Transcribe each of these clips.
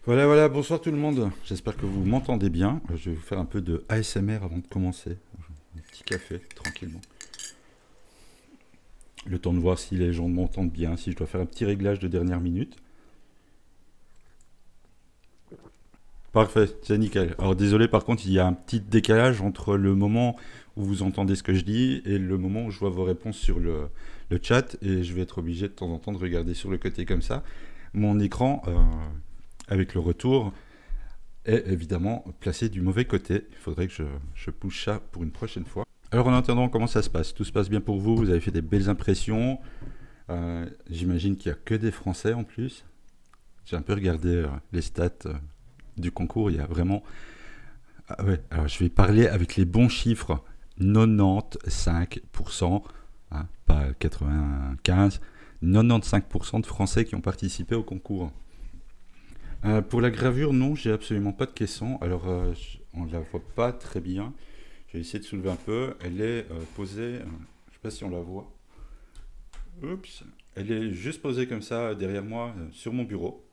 Voilà, voilà, bonsoir tout le monde. J'espère que vous m'entendez bien. Je vais vous faire un peu de ASMR avant de commencer. Un petit café, tranquillement. Le temps de voir si les gens m'entendent bien, si je dois faire un petit réglage de dernière minute. Parfait, c'est nickel. Alors désolé, par contre, il y a un petit décalage entre le moment où vous entendez ce que je dis et le moment où je vois vos réponses sur le chat. Et je vais être obligé de temps en temps de regarder sur le côté comme ça. Mon écran, avec le retour, est évidemment placé du mauvais côté. Il faudrait que je pousse ça pour une prochaine fois. Alors en attendant, comment ça se passe? Tout se passe bien pour vous? Vous avez fait des belles impressions? J'imagine qu'il n'y a que des Français en plus. J'ai un peu regardé les stats du concours. Il y a vraiment... Ah ouais, alors je vais parler avec les bons chiffres. 95%, hein, pas 95, 95% de Français qui ont participé au concours. Pour la gravure, non, j'ai absolument pas de caisson. Alors, on ne la voit pas très bien. Je vais essayer de soulever un peu. Elle est posée, je ne sais pas si on la voit. Oups. Elle est juste posée comme ça derrière moi sur mon bureau.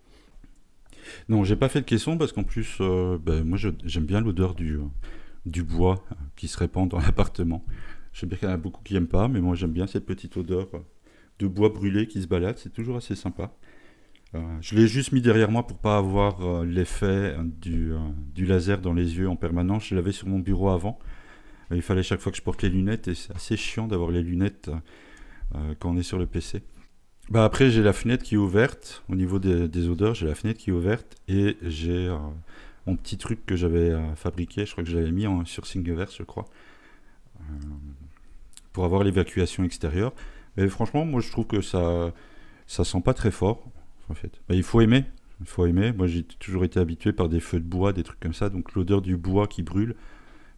Non, j'ai pas fait de caisson parce qu'en plus, ben, moi j'aime bien l'odeur du bois qui se répand dans l'appartement. Je sais bien qu'il y en a beaucoup qui n'aiment pas, mais moi j'aime bien cette petite odeur de bois brûlé qui se balade. C'est toujours assez sympa. Je l'ai juste mis derrière moi pour pas avoir l'effet du laser dans les yeux en permanence. Je l'avais sur mon bureau avant. Il fallait chaque fois que je porte les lunettes et c'est assez chiant d'avoir les lunettes quand on est sur le PC. Bah après j'ai la fenêtre qui est ouverte. Au niveau des odeurs, j'ai la fenêtre qui est ouverte et j'ai mon petit truc que j'avais fabriqué. Je crois que je l'avais mis sur Thingiverse, je crois, pour avoir l'évacuation extérieure. Mais franchement, moi je trouve que ça sent pas très fort en fait. Bah, il faut aimer. Il faut aimer. Moi, j'ai toujours été habitué par des feux de bois, des trucs comme ça. Donc, l'odeur du bois qui brûle,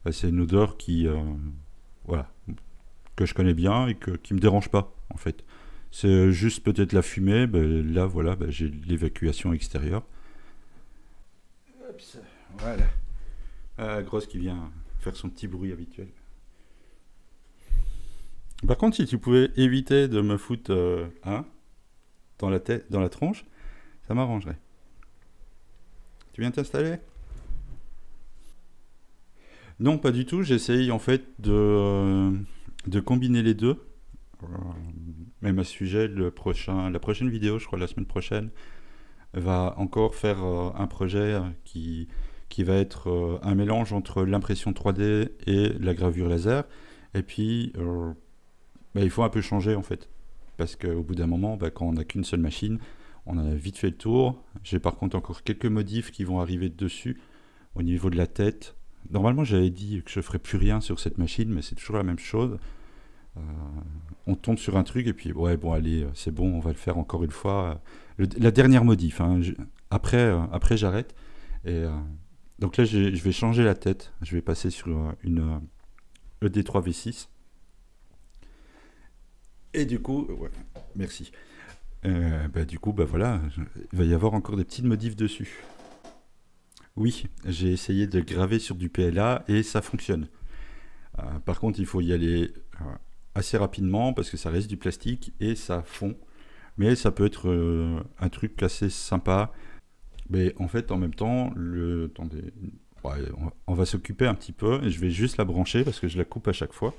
bah, c'est une odeur voilà, que je connais bien et qui me dérange pas, en fait. C'est juste peut-être la fumée. Bah, là, voilà, bah, j'ai l'évacuation extérieure. Oups, voilà. Grosse qui vient faire son petit bruit habituel. Par contre, si tu pouvais éviter de me foutre dans la tête, dans la tronche, ça m'arrangerait. Tu viens t'installer? Non, pas du tout. J'essaye en fait de combiner les deux. Euh, Même à ce sujet, la prochaine vidéo, je crois la semaine prochaine, va encore faire un projet qui va être un mélange entre l'impression 3D et la gravure laser. Et puis, bah, il faut un peu changer en fait. Parce qu'au bout d'un moment, bah, quand on n'a qu'une seule machine, on a vite fait le tour. J'ai par contre encore quelques modifs qui vont arriver dessus au niveau de la tête. Normalement, j'avais dit que je ferais plus rien sur cette machine, mais c'est toujours la même chose. Euh, on tombe sur un truc et puis, ouais, bon, allez, c'est bon, on va le faire encore une fois. La dernière modif, hein, après j'arrête. Et donc là, je vais changer la tête. Je vais passer sur une ED3V6. Et du coup, ouais, merci. Bah, du coup, bah voilà, il va y avoir encore des petites modifs dessus. Oui, j'ai essayé de le graver sur du PLA et ça fonctionne. Par contre, il faut y aller assez rapidement parce que ça reste du plastique et ça fond. Mais ça peut être un truc assez sympa. Mais en fait, en même temps, attendez, ouais, on va s'occuper un petit peu et je vais juste la brancher parce que je la coupe à chaque fois.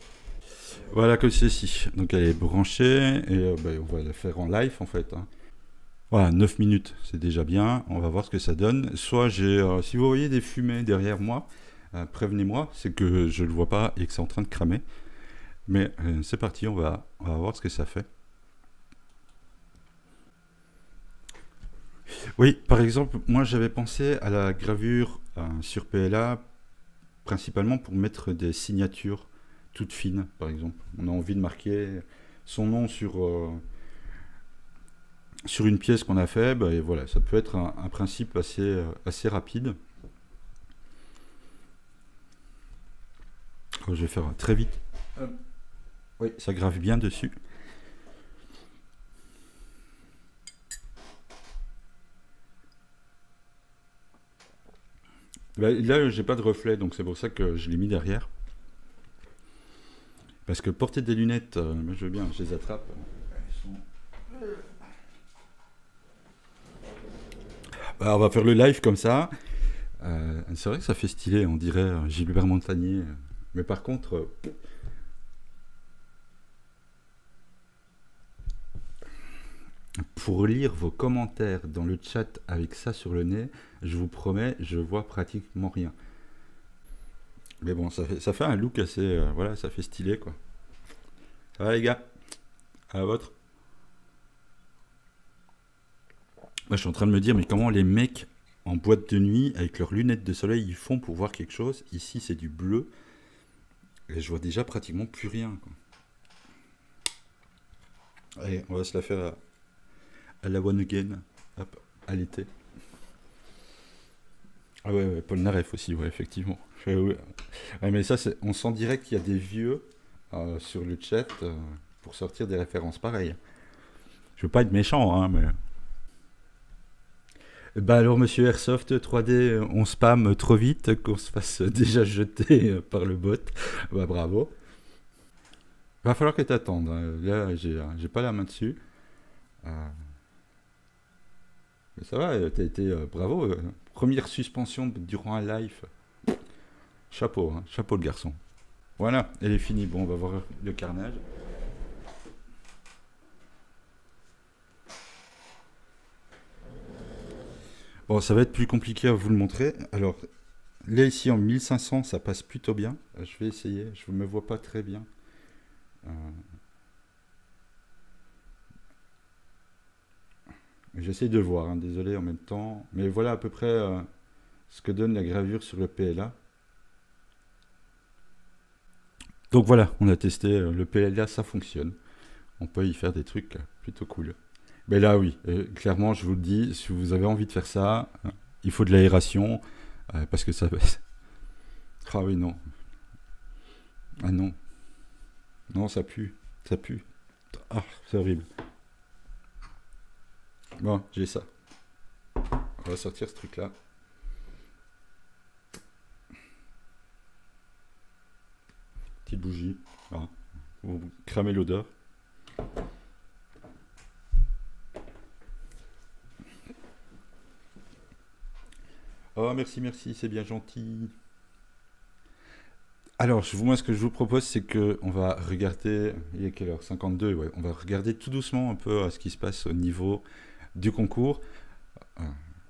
Voilà, comme ceci. Donc elle est branchée et bah, on va la faire en live en fait, hein. Voilà, 9 minutes, c'est déjà bien. On va voir ce que ça donne. Soit si vous voyez des fumées derrière moi, prévenez-moi, c'est que je ne le vois pas et que c'est en train de cramer. Mais c'est parti, on va voir ce que ça fait. Oui, par exemple, moi j'avais pensé à la gravure sur PLA, principalement pour mettre des signatures toutes fines, par exemple. On a envie de marquer son nom sur une pièce qu'on a fait, bah, et voilà, ça peut être un principe assez rapide. Je vais faire très vite. Oui, ça grave bien dessus. Bah, là, j'ai pas de reflet, donc c'est pour ça que je l'ai mis derrière. Parce que porter des lunettes, moi je veux bien, je les attrape. Bah, on va faire le live comme ça. C'est vrai que ça fait stylé, on dirait Gilbert Montagnier. Mais par contre, pour lire vos commentaires dans le chat avec ça sur le nez, je vous promets, je vois pratiquement rien. Mais bon, ça fait un look assez... voilà, ça fait stylé, quoi. Ça va, les gars? À la vôtre? Moi, je suis en train de me dire, mais comment les mecs en boîte de nuit, avec leurs lunettes de soleil, ils font pour voir quelque chose? Ici, c'est du bleu. Et je vois déjà pratiquement plus rien, quoi. Allez, on va se la faire à la one again. Hop, à l'été. Ah ouais, ouais, Paul Naref aussi, ouais, effectivement. Ouais. Ouais, mais ça, on sent direct qu'il y a des vieux sur le chat pour sortir des références pareilles. Je veux pas être méchant, hein, mais... Bah alors, monsieur Airsoft 3D, on spam trop vite qu'on se fasse déjà jeter par le bot. Bah bravo. Va falloir que t'attendes, hein. Là, j'ai pas la main dessus. Euh, mais ça va, t'as été... bravo. Première suspension durant un live. Chapeau, hein, chapeau le garçon. Voilà, elle est finie. Bon, on va voir le carnage. Bon, ça va être plus compliqué à vous le montrer. Alors, là, ici, en 1500, ça passe plutôt bien. Je vais essayer. Je ne me vois pas très bien. Euh, J'essaie de le voir, hein, désolé, en même temps. Mais voilà à peu près ce que donne la gravure sur le PLA. Donc voilà, on a testé le PLA, ça fonctionne. On peut y faire des trucs plutôt cool. Mais là, oui, clairement, je vous le dis, si vous avez envie de faire ça, il faut de l'aération, parce que ça... Ah oui, non. Ah non. Non, ça pue. Ça pue. Ah, c'est horrible. Bon, j'ai ça. On va sortir ce truc-là. Petite bougie. Voilà. Vous cramez l'odeur. Oh, merci, merci, c'est bien gentil. Alors, moi, ce que je vous propose, c'est que on va regarder... Il est quelle heure? 52, ouais. On va regarder tout doucement un peu ce qui se passe au niveau du concours.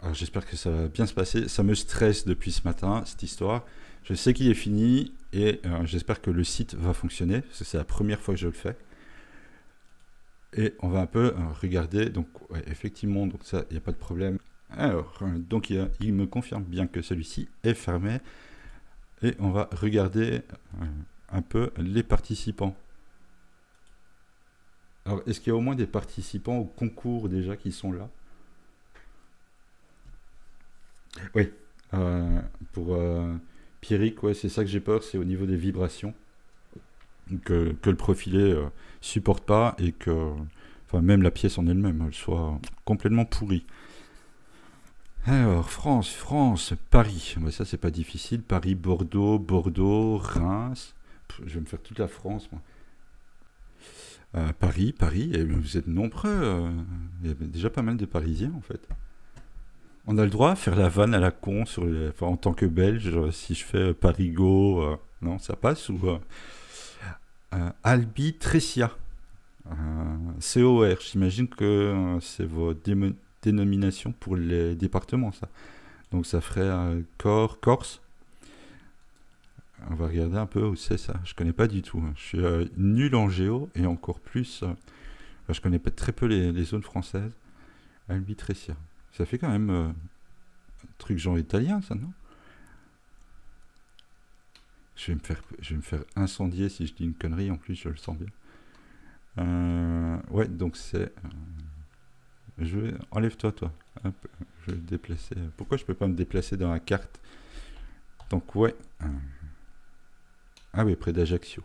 Alors, j'espère que ça va bien se passer. Ça me stresse depuis ce matin, cette histoire. Je sais qu'il est fini et j'espère que le site va fonctionner, parce que c'est la première fois que je le fais. Et on va un peu regarder. Donc, ouais, effectivement, donc ça, il n'y a pas de problème. Alors, donc il me confirme bien que celui-ci est fermé. Et on va regarder un peu les participants. Alors, est-ce qu'il y a au moins des participants au concours déjà qui sont là? Oui. Pour Pierrick, ouais, c'est ça que j'ai peur, c'est au niveau des vibrations. Que le profilé supporte pas et que enfin, même la pièce en elle-même, elle soit complètement pourrie. Alors, France, Paris. Bah, ça, c'est pas difficile. Paris, Bordeaux, Reims. Je vais me faire toute la France, moi. Paris. Eh bien, vous êtes nombreux. Il y a déjà pas mal de Parisiens, en fait. On a le droit à faire la vanne à la con enfin, en tant que Belge, si je fais Parigo. Non, ça passe ou Albi Trescia. COR. J'imagine que c'est vos dénominations pour les départements, ça. Donc ça ferait Corse. On va regarder un peu où c'est ça. Je connais pas du tout. Je suis nul en géo et encore plus. Je connais pas très peu les zones françaises. Albi Trescia. Ça fait quand même un truc genre italien, ça, non? Je vais me faire incendier si je dis une connerie. En plus, je le sens bien. Ouais, donc c'est... Enlève-toi, toi. Hop, je vais le déplacer. Pourquoi je peux pas me déplacer dans la carte? Donc, ouais. Ah oui, près d'Ajaccio.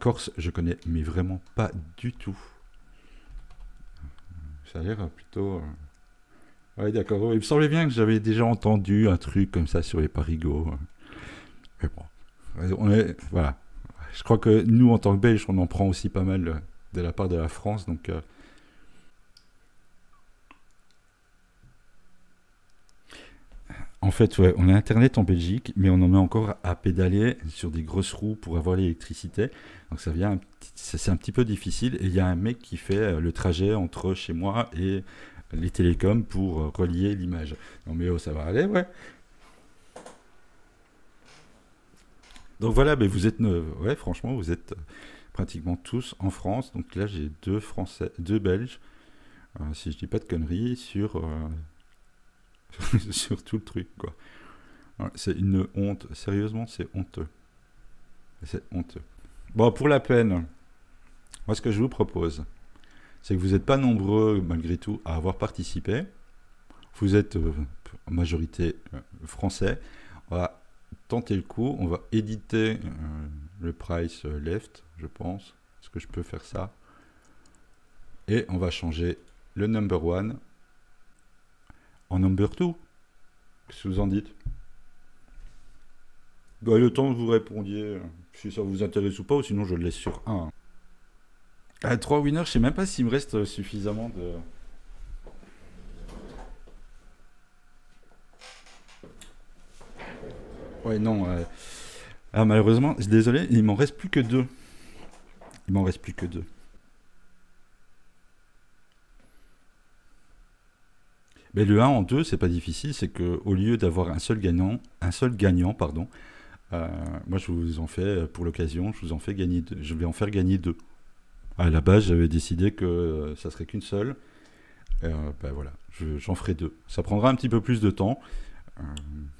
Corse, je connais, mais vraiment pas du tout. Ça a l'air plutôt... Ouais, d'accord. Il me semblait bien que j'avais déjà entendu un truc comme ça sur les parigots. Mais bon, voilà. Je crois que nous, en tant que Belges, on en prend aussi pas mal de la part de la France. Donc, En fait, ouais, on a Internet en Belgique, mais on en met encore à pédaler sur des grosses roues pour avoir l'électricité. Donc ça vient, c'est un petit peu difficile. Et il y a un mec qui fait le trajet entre chez moi et les télécoms pour relier l'image. Non mais oh, ça va aller, ouais. Donc voilà, mais vous êtes, ouais, franchement, vous êtes pratiquement tous en France. Donc là, j'ai deux Français, deux Belges, si je dis pas de conneries, sur, sur tout le truc, quoi. Ouais, c'est une honte. Sérieusement, c'est honteux. C'est honteux. Bon, pour la peine, moi, ce que je vous propose, c'est que vous n'êtes pas nombreux, malgré tout, à avoir participé. Vous êtes en majorité français. On va tenter le coup. On va éditer le price left, je pense. Est-ce que je peux faire ça? Et on va changer le number one en number two. Qu'est-ce que vous en dites? Bah, le temps que vous répondiez, si ça vous intéresse ou pas, ou sinon je le laisse sur 1. À 3 winners, je sais même pas s'il me reste suffisamment de... Ouais, non. Ah, malheureusement, désolé, il m'en reste plus que 2. Il m'en reste plus que 2. Mais le 1 en 2, c'est pas difficile, c'est que au lieu d'avoir un seul gagnant, pardon, moi je vous en fais, pour l'occasion, je vous en fais gagner 2. Je vais en faire gagner 2. À la base, j'avais décidé que ça serait qu'une seule. Ben voilà, j'en ferai 2. Ça prendra un petit peu plus de temps euh,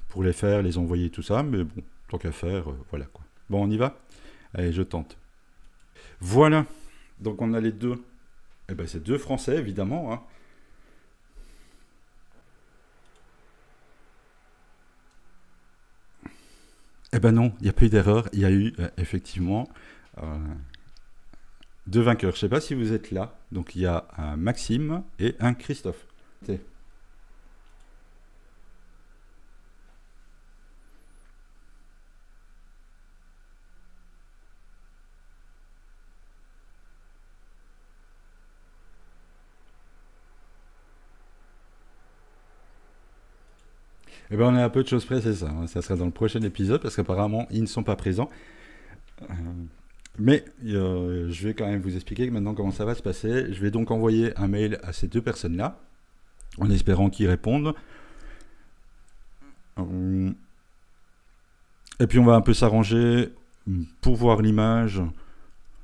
pour les faire, les envoyer, tout ça, mais bon, tant qu'à faire, voilà quoi. Bon, on y va? Allez, je tente. Voilà, donc on a les deux. Eh ben c'est deux Français, évidemment, hein. Eh ben non, il n'y a pas eu d'erreur. Il y a eu effectivement euh, deux vainqueurs. Je ne sais pas si vous êtes là. Donc il y a un Maxime et un Christophe. Eh ben on est à peu de choses près, c'est ça, hein. Ça sera dans le prochain épisode parce qu'apparemment ils ne sont pas présents. Euh, mais je vais quand même vous expliquer maintenant comment ça va se passer. Je vais donc envoyer un mail à ces deux personnes-là en espérant qu'ils répondent. Et puis on va un peu s'arranger pour voir l'image,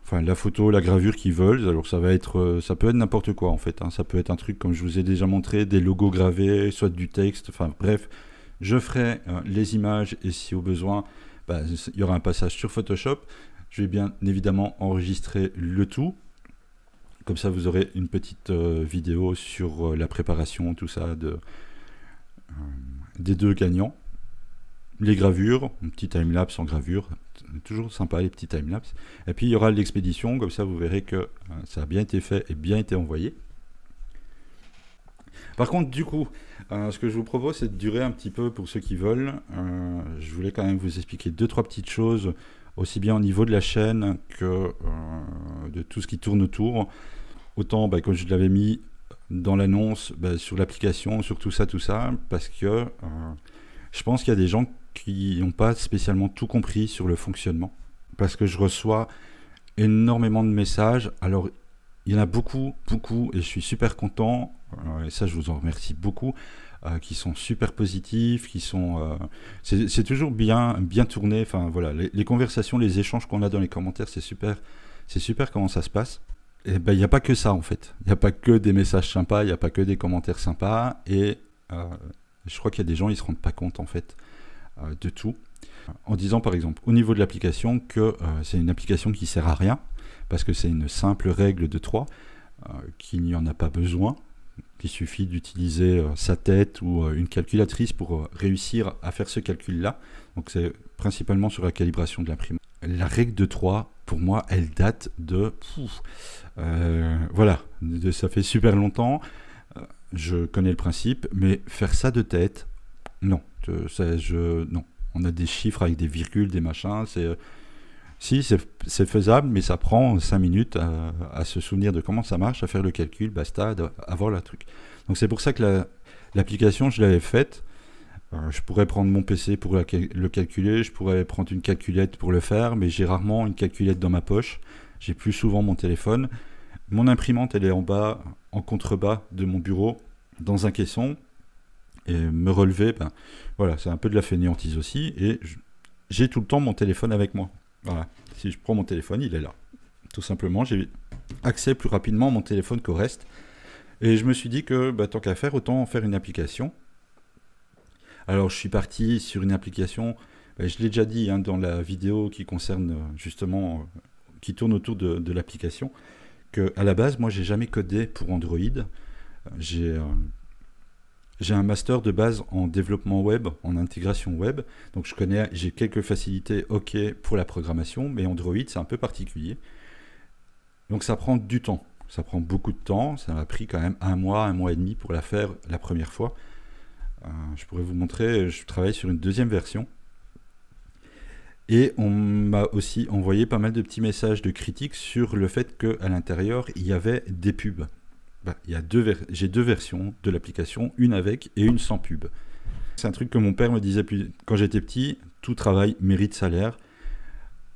enfin la photo, la gravure qu'ils veulent. Alors ça va être, ça peut être n'importe quoi en fait, hein. Ça peut être un truc comme je vous ai déjà montré, des logos gravés, soit du texte, enfin bref. Je ferai les images et si au besoin, bah, il y aura un passage sur Photoshop. Je vais bien évidemment enregistrer le tout. Comme ça, vous aurez une petite vidéo sur la préparation, tout ça, des deux gagnants. Les gravures, un petit timelapse en gravure, toujours sympa les petits timelapse. Et puis il y aura l'expédition, comme ça vous verrez que ça a bien été fait et bien été envoyé. Par contre, du coup, ce que je vous propose, c'est de durer un petit peu pour ceux qui veulent. Je voulais quand même vous expliquer deux, trois petites choses, aussi bien au niveau de la chaîne que de tout ce qui tourne autour. Autant, bah, comme je l'avais mis dans l'annonce, bah, sur l'application, sur tout ça, parce que je pense qu'il y a des gens qui n'ont pas spécialement tout compris sur le fonctionnement. Parce que je reçois énormément de messages. Alors, il y en a beaucoup, et je suis super content, et ça je vous en remercie beaucoup, qui sont super positifs, qui sont... c'est toujours bien tourné, enfin voilà, les conversations, les échanges qu'on a dans les commentaires, c'est super comment ça se passe. Et ben il n'y a pas que ça en fait, il n'y a pas que des messages sympas, il n'y a pas que des commentaires sympas, et je crois qu'il y a des gens, ils ne se rendent pas compte en fait de tout. En disant par exemple, au niveau de l'application, que c'est une application qui ne sert à rien, parce que c'est une simple règle de 3, qu'il n'y en a pas besoin, qu'il suffit d'utiliser sa tête ou une calculatrice pour réussir à faire ce calcul-là. Donc c'est principalement sur la calibration de l'imprimante. La règle de 3, pour moi, elle date de... voilà, ça fait super longtemps, je connais le principe, mais faire ça de tête, non. Non. On a des chiffres avec des virgules, des machins, si, c'est faisable, mais ça prend 5 minutes à se souvenir de comment ça marche, à faire le calcul, basta, avoir le truc. Donc c'est pour ça que l'application, je l'avais faite Je pourrais prendre mon PC pour le calculer, je pourrais prendre une calculette pour le faire, mais j'ai rarement une calculette dans ma poche. J'ai plus souvent mon téléphone. Mon imprimante, elle est en bas, en contrebas de mon bureau, dans un caisson. Et me relever, ben, voilà, c'est un peu de la fainéantise aussi. Et j'ai tout le temps mon téléphone avec moi. Voilà. Si je prends mon téléphone, il est là. Tout simplement, j'ai accès plus rapidement à mon téléphone qu'au reste. Et je me suis dit que, bah, tant qu'à faire, autant en faire une application. Alors, je suis parti sur une application, bah, je l'ai déjà dit hein, dans la vidéo qui concerne justement, qui tourne autour de l'application, que à la base, moi, j'ai jamais codé pour Android. J'ai un master de base en développement web, en intégration web, donc j'ai quelques facilités OK pour la programmation, mais Android, c'est un peu particulier. Donc ça prend du temps, ça prend beaucoup de temps, ça m'a pris quand même un mois et demi pour la faire la première fois. Je pourrais vous montrer, je travaille sur une deuxième version. Et on m'a aussi envoyé pas mal de petits messages de critique sur le fait qu'à l'intérieur, il y avait des pubs. Bah, j'ai deux versions de l'application, une avec et une sans pub. C'est un truc que mon père me disait quand j'étais petit, tout travail mérite salaire.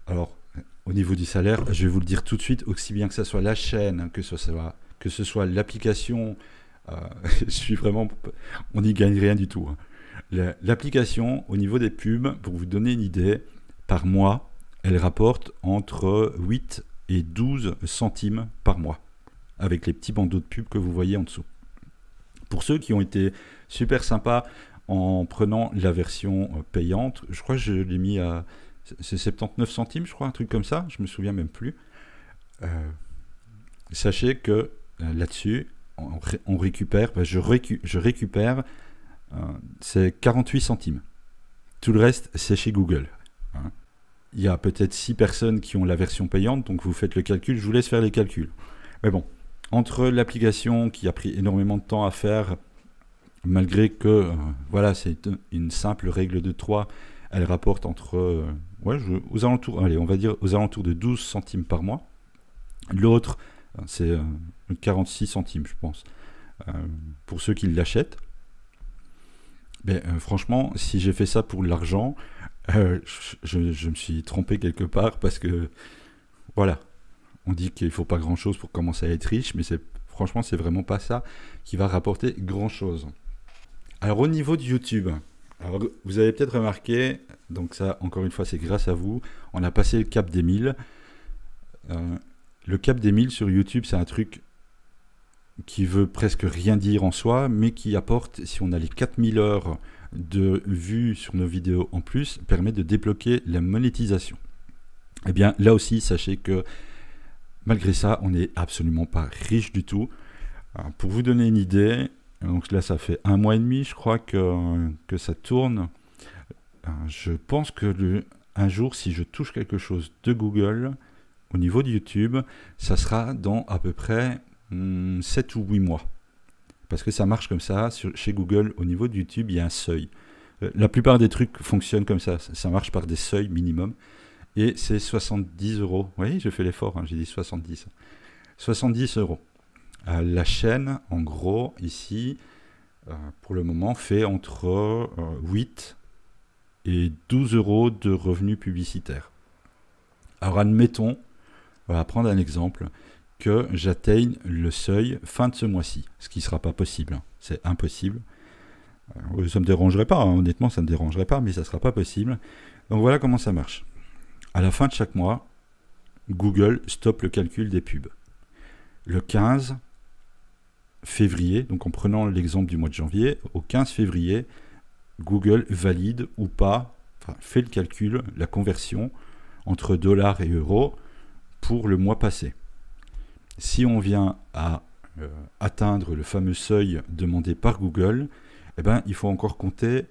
Alors, au niveau du salaire, je vais vous le dire tout de suite, aussi bien que ce soit la chaîne, que ce soit l'application, je suis vraiment, on n'y gagne rien du tout. Hein. L'application, au niveau des pubs, pour vous donner une idée, par mois, elle rapporte entre 8 et 12 centimes par mois, avec les petits bandeaux de pub que vous voyez en dessous. Pour ceux qui ont été super sympas en prenant la version payante, je crois que je l'ai mis à 79 centimes, je crois, un truc comme ça, je me souviens même plus. Sachez que là-dessus, on récupère, je récupère, c'est 48 centimes. Tout le reste, c'est chez Google. Hein. Il y a peut-être 6 personnes qui ont la version payante, donc vous faites le calcul, je vous laisse faire les calculs. Mais bon, entre l'application qui a pris énormément de temps à faire, malgré que, voilà, c'est une simple règle de 3, elle rapporte entre, aux alentours, allez, on va dire aux alentours de 12 centimes par mois. L'autre, c'est 46 centimes, je pense, pour ceux qui l'achètent. Mais franchement, si j'ai fait ça pour l'argent, je me suis trompé quelque part parce que, voilà, on dit qu'il ne faut pas grand-chose pour commencer à être riche, mais franchement, c'est vraiment pas ça qui va rapporter grand-chose. Alors, au niveau de YouTube, alors, vous avez peut-être remarqué, donc ça, encore une fois, c'est grâce à vous, on a passé le cap des 1000. Le cap des 1000 sur YouTube, c'est un truc qui veut presque rien dire en soi, mais qui apporte, si on a les 4000 heures de vues sur nos vidéos en plus, permet de débloquer la monétisation. Eh bien, là aussi, sachez que malgré ça, on n'est absolument pas riche du tout. Alors, pour vous donner une idée, donc là, ça fait 1 mois et demi, je crois, que ça tourne. Je pense que un jour, si je touche quelque chose de Google, au niveau de YouTube, ça sera dans à peu près 7 ou 8 mois. Parce que ça marche comme ça, chez Google, au niveau de YouTube, il y a un seuil. La plupart des trucs fonctionnent comme ça, ça marche par des seuils minimum. Et c'est 70 €. Vous voyez, je fais l'effort, hein, j'ai dit 70. 70 €. La chaîne, en gros, ici, pour le moment, fait entre 8 et 12 € de revenus publicitaires. Alors, admettons, on va prendre un exemple, que j'atteigne le seuil fin de ce mois-ci, ce qui ne sera pas possible, hein. C'est impossible. Ça ne me dérangerait pas, hein. Honnêtement, ça ne me dérangerait pas, mais ça ne sera pas possible. Donc voilà comment ça marche. À la fin de chaque mois, Google stoppe le calcul des pubs. Le 15 février, donc en prenant l'exemple du mois de janvier, au 15 février, Google valide ou pas, enfin, fait le calcul, la conversion entre dollars et euros pour le mois passé. Si on vient à atteindre le fameux seuil demandé par Google, eh ben, il faut encore compter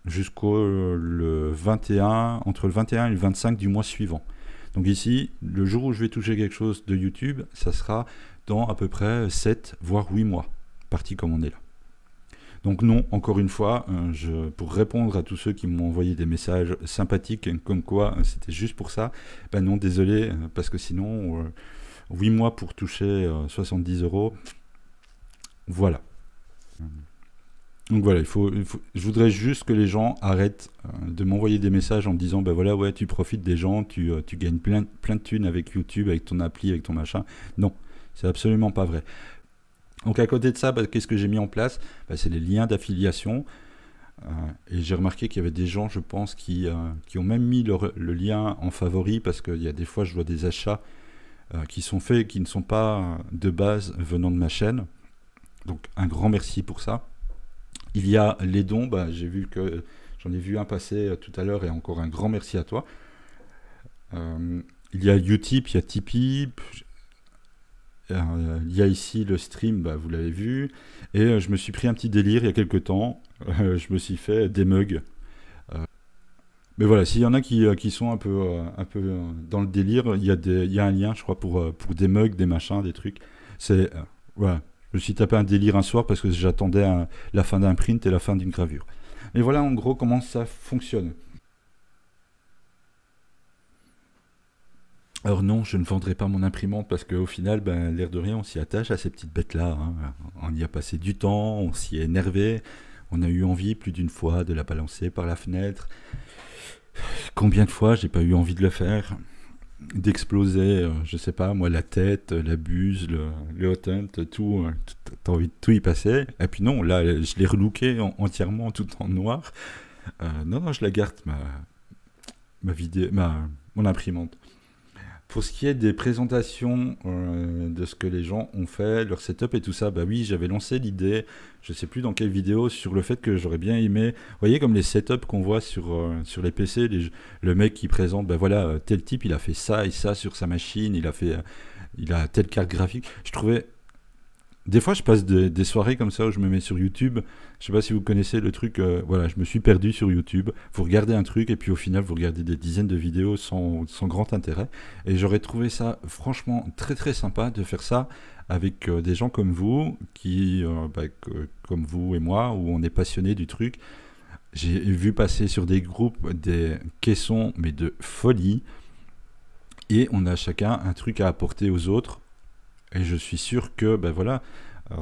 jusqu'au le 21, entre le 21 et le 25 du mois suivant. Donc ici, le jour où je vais toucher quelque chose de YouTube, ça sera dans à peu près 7 voire 8 mois, parti comme on est là. Donc non, encore une fois, pour répondre à tous ceux qui m'ont envoyé des messages sympathiques comme quoi c'était juste pour ça, ben non, désolé, parce que sinon, 8 mois pour toucher 70 €, voilà. Donc voilà, je voudrais juste que les gens arrêtent de m'envoyer des messages en me disant, ben voilà, ouais, tu profites des gens, tu gagnes plein de thunes avec YouTube, avec ton appli, avec ton machin. Non, c'est absolument pas vrai. Donc à côté de ça, bah, qu'est-ce que j'ai mis en place? Bah, c'est les liens d'affiliation. Euh, et j'ai remarqué qu'il y avait des gens, je pense, qui ont même mis le lien en favori parce qu'il y a des fois, je vois des achats qui sont faits, qui ne sont pas de base venant de ma chaîne. Donc un grand merci pour ça. Il y a les dons, bah, j'en ai vu un passer tout à l'heure et encore un grand merci à toi. Il y a Utip, il y a Tipeee, il y a ici le stream, bah, vous l'avez vu, et je me suis pris un petit délire il y a quelques temps, je me suis fait des mugs. Mais voilà, s'il y en a qui sont un peu dans le délire, il y a un lien, je crois, pour des mugs, des machins, des trucs. Voilà, je me suis tapé un délire un soir parce que j'attendais la fin d'un print et la fin d'une gravure. Et voilà en gros comment ça fonctionne. Alors non, je ne vendrai pas mon imprimante parce qu'au final, ben, l'air de rien, on s'y attache à ces petites bêtes-là, hein. On y a passé du temps, on s'y est énervé, on a eu envie plus d'une fois de la balancer par la fenêtre. Combien de fois j'ai pas eu envie de le faire, d'exploser, je sais pas, moi, la tête, la buse, le hot hunt, tout, t'as envie de tout y passer. Et puis non, là, je l'ai relooké entièrement, tout en noir. Non, non, je la garde, mon imprimante. Pour ce qui est des présentations de ce que les gens ont fait, leur setup et tout ça, bah oui, j'avais lancé l'idée, je sais plus dans quelle vidéo, sur le fait que j'aurais bien aimé, vous voyez comme les setups qu'on voit sur les PC, le mec qui présente, bah voilà, tel type, il a fait ça et ça sur sa machine, il a telle carte graphique. Je trouvais des fois, je passe des soirées comme ça où je me mets sur YouTube. Je sais pas si vous connaissez le truc. Voilà, je me suis perdu sur YouTube. Vous regardez un truc et puis au final, vous regardez des dizaines de vidéos sans grand intérêt. Et j'aurais trouvé ça franchement très très sympa de faire ça avec des gens comme vous, comme vous et moi, où on est passionné du truc. J'ai vu passer sur des groupes des caissons, mais de folie. Et on a chacun un truc à apporter aux autres. Et je suis sûr que, ben voilà, euh,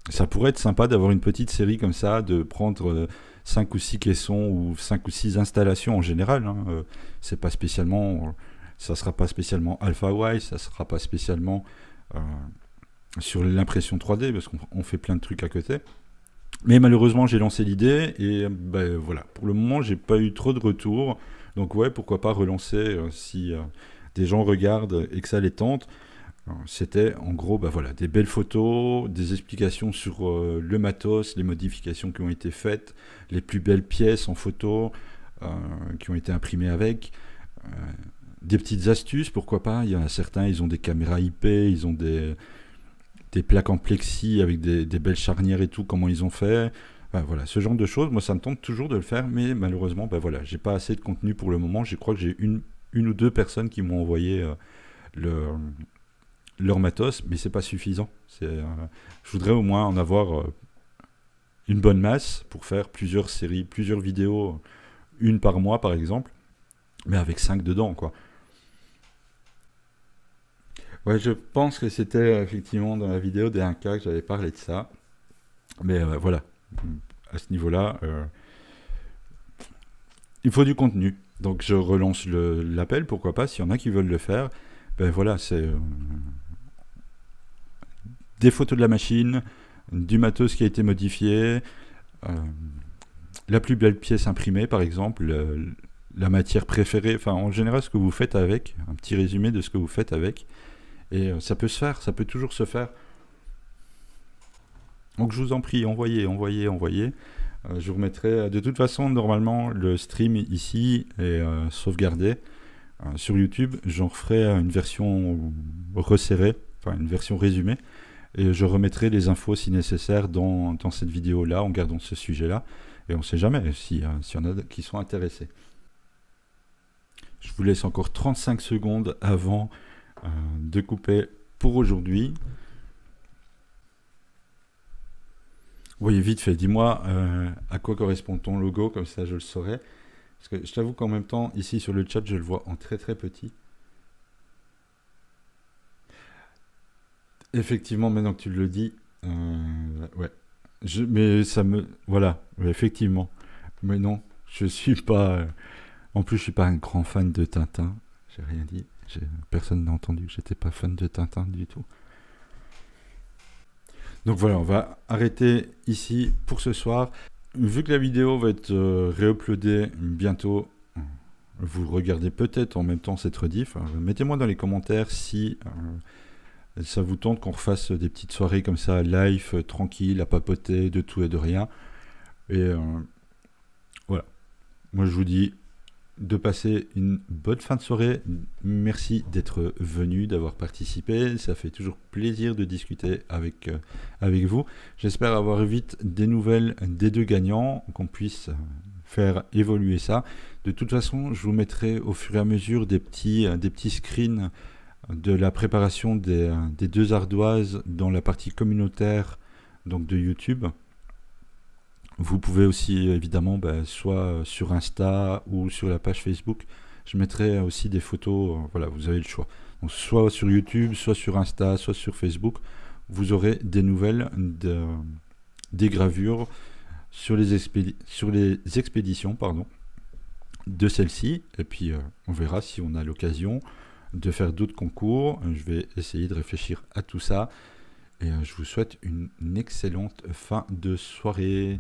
ça pourrait être sympa d'avoir une petite série comme ça, de prendre 5 ou 6 caissons ou 5 ou 6 installations en général. Hein. C'est pas spécialement, ça sera pas spécialement AlphaWise, ça sera pas spécialement euh, sur l'impression 3D parce qu'on fait plein de trucs à côté. Mais malheureusement, j'ai lancé l'idée et ben voilà, pour le moment, j'ai pas eu trop de retours. Donc ouais, pourquoi pas relancer si des gens regardent et que ça les tente. C'était en gros bah voilà, des belles photos, des explications sur le matos, les modifications qui ont été faites, les plus belles pièces en photo euh, qui ont été imprimées avec, euh, des petites astuces, pourquoi pas. Il y en a certains, ils ont des caméras IP, ils ont des plaques en plexi avec des belles charnières et tout, comment ils ont fait. Enfin, voilà, ce genre de choses, moi ça me tente toujours de le faire, mais malheureusement, bah voilà, j'ai pas assez de contenu pour le moment. Je crois que j'ai une ou deux personnes qui m'ont envoyé le leur matos, mais c'est pas suffisant. Je voudrais au moins en avoir une bonne masse pour faire plusieurs séries, plusieurs vidéos, une par mois par exemple, mais avec 5 dedans, quoi. Ouais, je pense que c'était effectivement dans la vidéo des 1K que j'avais parlé de ça, mais voilà, à ce niveau-là, il faut du contenu. Donc je relance l'appel, pourquoi pas, s'il y en a qui veulent le faire, ben voilà, c'est des photos de la machine, du matos qui a été modifié, euh, la plus belle pièce imprimée par exemple, la matière préférée, enfin en général ce que vous faites avec, un petit résumé de ce que vous faites avec, et ça peut se faire, ça peut toujours se faire. Donc je vous en prie, envoyez, envoyez, envoyez. Je vous remettrai, de toute façon normalement le stream ici est sauvegardé sur YouTube, j'en referai une version resserrée, enfin une version résumée. Et je remettrai les infos si nécessaire dans cette vidéo-là, en gardant ce sujet-là. Et on ne sait jamais s'il y en a qui sont intéressés. Je vous laisse encore 35 secondes avant de couper pour aujourd'hui. Oui, vite fait, dis-moi à quoi correspond ton logo, comme ça je le saurai. Parce que je t'avoue qu'en même temps, ici sur le chat, je le vois en très très petit. Effectivement, maintenant que tu le dis, ouais. Mais ça me... Voilà, effectivement. Mais non, je suis pas... En plus, je suis pas un grand fan de Tintin. J'ai rien dit. Personne n'a entendu que j'étais pas fan de Tintin du tout. Donc voilà, on va arrêter ici pour ce soir. Vu que la vidéo va être réuploadée bientôt, vous regardez peut-être en même temps cette rediff. Mettez-moi dans les commentaires si ça vous tente qu'on refasse des petites soirées comme ça, live, tranquille, à papoter, de tout et de rien. Et voilà. Moi, je vous dis de passer une bonne fin de soirée. Merci d'être venu, d'avoir participé. Ça fait toujours plaisir de discuter avec vous. J'espère avoir vite des nouvelles des deux gagnants, qu'on puisse faire évoluer ça. De toute façon, je vous mettrai au fur et à mesure des petits screens de la préparation des deux ardoises dans la partie communautaire donc de YouTube. Vous pouvez aussi évidemment soit sur Insta ou sur la page Facebook. Je mettrai aussi des photos, voilà, vous avez le choix. Donc, soit sur YouTube, soit sur Insta, soit sur Facebook, vous aurez des nouvelles des gravures sur les expéditions de celle-ci. Et puis on verra si on a l'occasion de faire d'autres concours. Je vais essayer de réfléchir à tout ça. Et je vous souhaite une excellente fin de soirée.